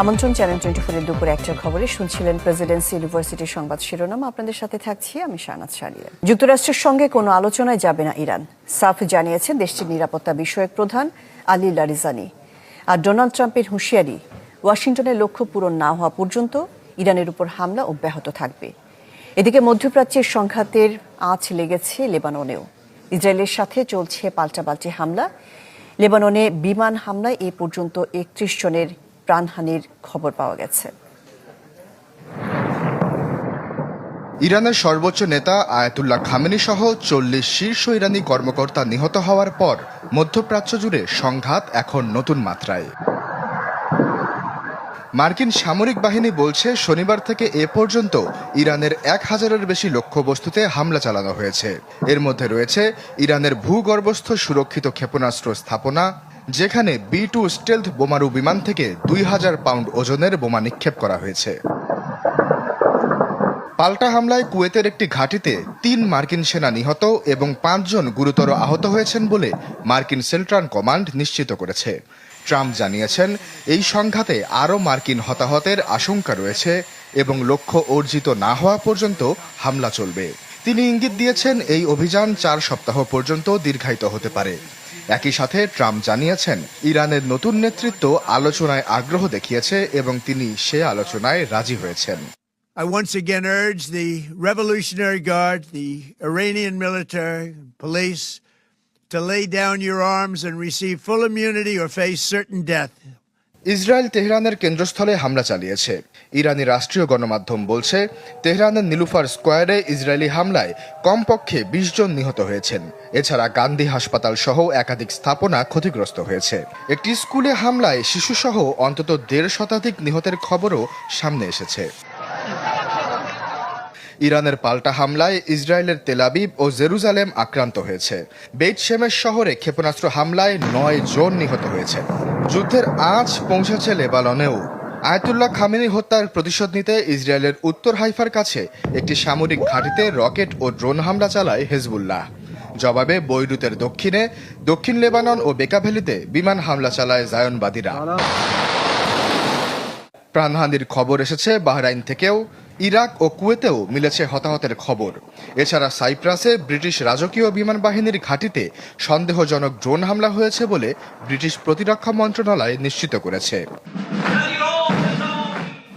আমন্ত্রণ চ্যানেল 24 এর দুপুর 1টার খবরে শুনছিলেন প্রেসিডেন্সি ইউনিভার্সিটির সংবাদ শিরোনাম। আপনাদের সাথে থাকছি আমি শাহনাজ শাহরিয়া। যুক্তরাষ্ট্রের সঙ্গে কোনো আলোচনায় যাবে না ইরান, সাফ জানিয়েছেন দেশটির নিরাপত্তা বিষয়ক প্রধান আলী লারিজানি। আর ডোনাল্ড ট্রাম্পের হুঁশিয়ারি, ওয়াশিংটনের লক্ষ্য পূরণ না হওয়া পর্যন্ত ইরানের উপর হামলা অব্যাহত থাকবে। এদিকে মধ্যপ্রাচ্যের সংঘাতের আঁচ লেগেছে লেবাননেও। ইসরায়েলের সাথে চলছে পাল্টাপাল্টি হামলা। লেবাননে বিমান হামলায় এ পর্যন্ত 31 জনের প্রাণহানির খবর পাওয়া গেছে। ইরানের সর্বোচ্চ নেতা আয়াতুল্লাহ খামেনি সহ 40 শীর্ষ ইরানি কর্মকর্তা নিহত হওয়ার পর মধ্যপ্রাচ্য জুড়ে সংঘাত এখন নতুন মাত্রায়। মার্কিন সামরিক বাহিনী বলছে শনিবার থেকে এ পর্যন্ত ইরানের 1000-এর বেশি লক্ষ্যবস্তুতে হামলা চালানো হয়েছে। এর মধ্যে রয়েছে ইরানের ভূগর্ভস্থ সুরক্ষিত ক্ষেপণাস্ত্র স্থাপনা, যেখানে B-2 স্টেলথ বোমারু বিমান থেকে 2000 পাউন্ড ওজনের বোমা নিক্ষেপ করা হয়েছে। পাল্টা হামলায় কুয়েতের একটি ঘাঁটিতে 3 মার্কিন সেনা নিহত এবং 5 জন গুরুতর আহত হয়েছেন বলে মার্কিন সেন্ট্রাল কমান্ড নিশ্চিত করেছে। ট্রাম্প জানিয়েছেন এই সংঘাতে আরও মার্কিন হতাহতের আশঙ্কা রয়েছে এবং লক্ষ্য অর্জিত না হওয়া পর্যন্ত হামলা চলবে। তিনি ইঙ্গিত দিয়েছেন এই অভিযান 4 সপ্তাহ পর্যন্ত দীর্ঘায়িত হতে পারে। একই সাথে ট্রাম্প জানিয়েছেন ইরানের নতুন নেতৃত্ব আলোচনায় আগ্রহ দেখিয়েছে এবং তিনি সে আলোচনায় রাজি হয়েছেন। I once again urge the Revolutionary Guard, the Iranian military, police, to lay down your arms and receive full immunity or face certain death. Israel তেহরানের কেন্দ্রস্থলে হামলা চালিয়েছে। ইরানি রাষ্ট্রীয় গণমাধ্যম বলছে তেহরানের নিলুফার স্কোয়ারে ইসরায়েলি হামলায় কমপক্ষে 20 জন নিহত হয়েছেন। এছাড়া গান্ধী হাসপাতাল সহ একাধিক স্থাপনা ক্ষতিগ্রস্ত হয়েছে। একটি স্কুলে হামলায় শিশুসহ অন্তত 1.5 শতাধিক নিহতের খবরও সামনে এসেছে। ইরানের পাল্টা হামলায় ইসরায়েলের তেল আবিব ও জেরুজালেম আক্রান্ত হয়েছে। বেইত শেমেশ শহরে ক্ষেপণাস্ত্র হামলায় 9 জন নিহত হয়েছে। যুদ্ধের আঁচ পৌঁছেছে লেবাননেও। আয়াতুল্লাহ খামেনি হত্যার প্রতিশোধ নিতে ইসরায়েলের উত্তর হাইফার কাছে একটি সামরিক ঘাঁটিতে রকেট ও ড্রোন হামলা চালায় হেজবুল্লাহ। জবাবে বৈরুতের দক্ষিণে, দক্ষিণ লেবানন ও বেকা ভ্যালিতে বিমান হামলা চালায় জায়নবাদীরা। প্রাণহানির খবর এসেছে বাহরাইন থেকেও। ইরাক ও কুয়েতেও মিলেছে হতাহতের খবর। এছাড়া সাইপ্রাসে ব্রিটিশ রাজকীয় বিমান বাহিনীর ঘাঁটিতে সন্দেহজনক ড্রোন হামলা হয়েছে বলে ব্রিটিশ প্রতিরক্ষা মন্ত্রণালয় নিশ্চিত করেছে।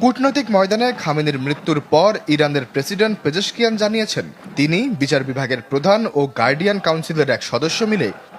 কূটনৈতিক ময়দানে খামেনির মৃত্যুর পর ইরানের প্রেসিডেন্ট পেজেশকিয়ান জানিয়েছেন তিনি বিচার বিভাগের প্রধান ও গার্ডিয়ান কাউন্সিলের এক সদস্য মিলে